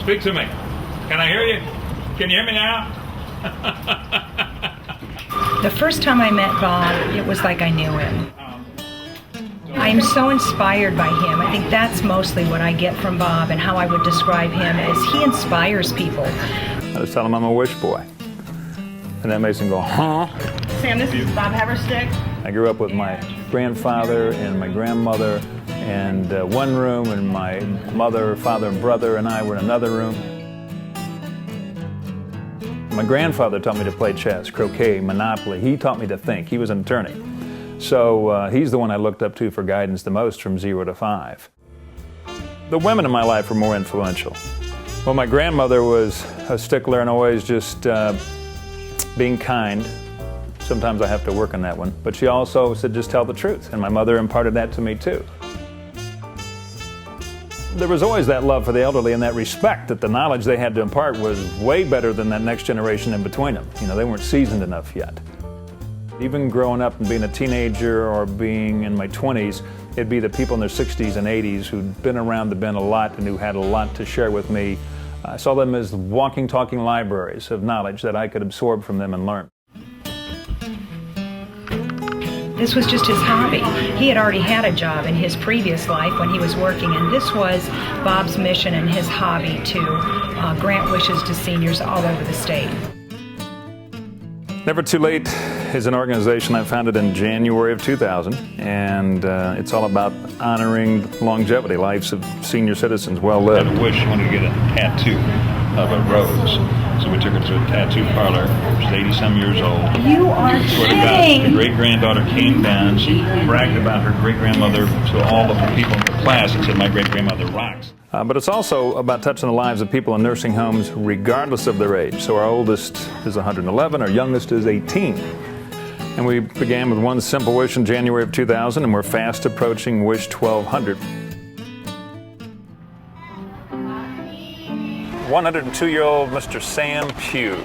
Speak to me. Can I hear you? Can you hear me now? The first time I met Bob, it was like I knew him. I am so inspired by him. I think that's mostly what I get from Bob and how I would describe him as he inspires people. I just tell him I'm a wish boy. And that makes him go, huh? Sam, this is Bob Haverstick. I grew up with my grandfather and my grandmother and one room, and my mother, father, and brother and I were in another room. My grandfather taught me to play chess, croquet, Monopoly. He taught me to think. He was an attorney. So he's the one I looked up to for guidance the most from 0 to 5. The women in my life were more influential. Well, my grandmother was a stickler and always just being kind. Sometimes I have to work on that one. But she also said, just tell the truth. And my mother imparted that to me too. There was always that love for the elderly and that respect that the knowledge they had to impart was way better than that next generation in between them. You know, they weren't seasoned enough yet. Even growing up and being a teenager or being in my 20s, it'd be the people in their 60s and 80s who'd been around the bend a lot and who had a lot to share with me. I saw them as walking, talking libraries of knowledge that I could absorb from them and learn. This was just his hobby. He had already had a job in his previous life when he was working, and this was Bob's mission and his hobby to grant wishes to seniors all over the state. Never Too Late is an organization I founded in January of 2000, and it's all about honoring longevity, lives of senior citizens well lived. I had a wish, she wanted to get a tattoo of a rose. So we took her to a tattoo parlor. She's 80-some years old. You are kidding! The great-granddaughter came down. She bragged about her great-grandmother to all of the people in the class and said, my great-grandmother rocks. But it's also about touching the lives of people in nursing homes regardless of their age. So our oldest is 111, our youngest is 18. And we began with one simple wish in January of 2000, and we're fast approaching wish 1200. 102-year-old Mr. Sam Pugh,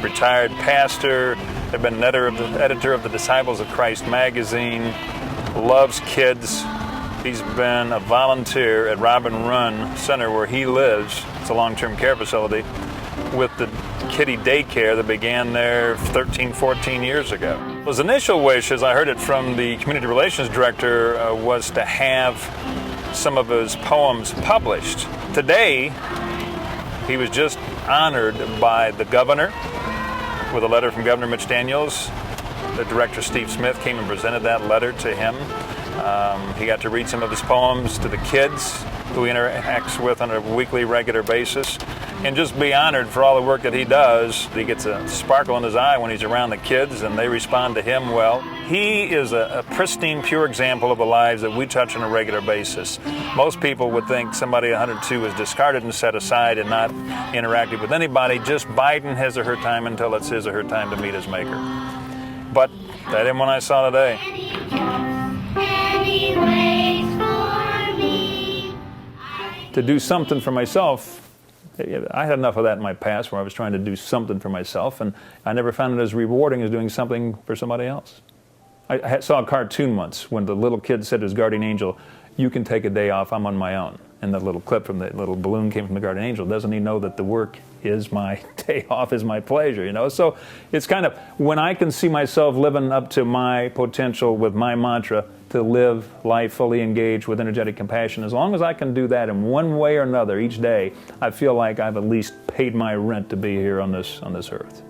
retired pastor, had been editor of the Disciples of Christ magazine, loves kids. He's been a volunteer at Robin Run Center where he lives. It's a long-term care facility with the kiddie daycare that began there 13, 14 years ago. His initial wish, as I heard it from the community relations director, was to have some of his poems published. Today, he was just honored by the governor with a letter from Governor Mitch Daniels. The director, Steve Smith, came and presented that letter to him. He got to read some of his poems to the kids who he interacts with on a weekly, regular basis, and just be honored for all the work that he does. He gets a sparkle in his eye when he's around the kids, and they respond to him well. He is a pristine, pure example of the lives that we touch on a regular basis. Most people would think somebody 102 is discarded and set aside and not interactive with anybody, just biding his or her time until it's his or her time to meet his maker. But that ain't what I saw today. To do something for myself, I had enough of that in my past where I was trying to do something for myself, and I never found it as rewarding as doing something for somebody else. I saw a cartoon once when the little kid said to his guardian angel, "You can take a day off, I'm on my own." And the little clip from the little balloon came from the guardian angel. Doesn't he know that the work is my day off, is my pleasure, you know? So it's kind of, when I can see myself living up to my potential with my mantra to live life fully engaged with energetic compassion, as long as I can do that in one way or another each day, I feel like I've at least paid my rent to be here on this earth.